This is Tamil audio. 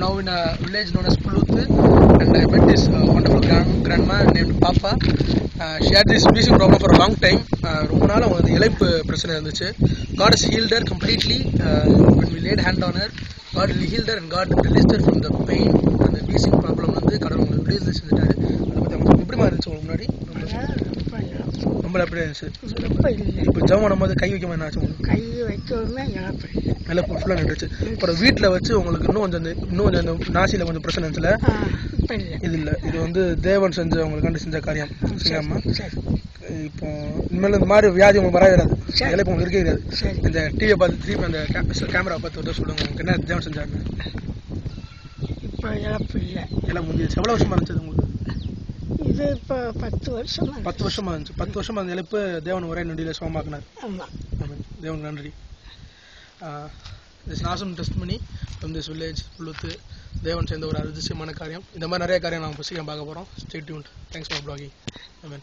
Now in a village known as Puluth, and I met this wonderful grandma named Papa. She had this breathing problem for a long time. ரொம்ப நாள் அவங்களுக்கு இழைப்பு பிரச்சனை இருந்துச்சு. God has healed her completely. When we laid hand on her, God healed her and God released her from the pain and the breathing problem வந்து கடவுள் உங்களுக்கு ரிலீஸ் செஞ்சுட்டாரு. அதை பற்றி அவங்க எப்படிமா இருந்துச்சு உங்களுக்கு முன்னாடி? ரொம்ப அப்படியே இருந்துச்சு. இப்போ ஜெபம் பண்ணும்போது கை வைக்க மாதிரி ஆச்சு உங்களுக்கு? கை வைக்கவுமே நல்லா ஃபுல்லாக நின்றுச்சு. அப்புறம் வீட்டில் வச்சு உங்களுக்கு இன்னும் கொஞ்சம் அந்த நாசியில் கொஞ்சம் பிரச்சனை இருந்துச்சுல? இது இல்லை, இது வந்து தேவன் செஞ்ச உங்களுக்கு செஞ்ச காரியம். சரியாம்மா? இப்போ இனிமேல் இந்த மாதிரி வியாதி உங்களுக்கு வரவே வராது. இலைப்பு உங்களுக்கு இருக்கே இருக்காது. இந்த டிவியை பார்த்து திருப்பி அந்த கேமரா பார்த்து வந்து சொல்லுங்க உங்களுக்கு என்ன தேவன் செஞ்சாங்க. இப்போ இழப்பு இல்லை, எல்லாம் முடிஞ்சிருச்சு. எவ்வளோ வருஷமா இருந்துச்சு உங்களுக்கு? இது இப்போ 10 வருஷமா இருந்துச்சு. 10 வருஷமா அந்த இழப்பு தேவன் ஒரே நொடியில் சுகமாக்குனார். தேவனுக்கு நன்றி. This awesome testimony from this village, Puluth. தேவன் சேர்ந்த ஒரு அதிசயமான காரியம். இந்த மாதிரி நிறைய காரியம் நம்ம சீக்கிரம் பார்க்க போகிறோம். Stay tuned. Thanks for blogging. Amen.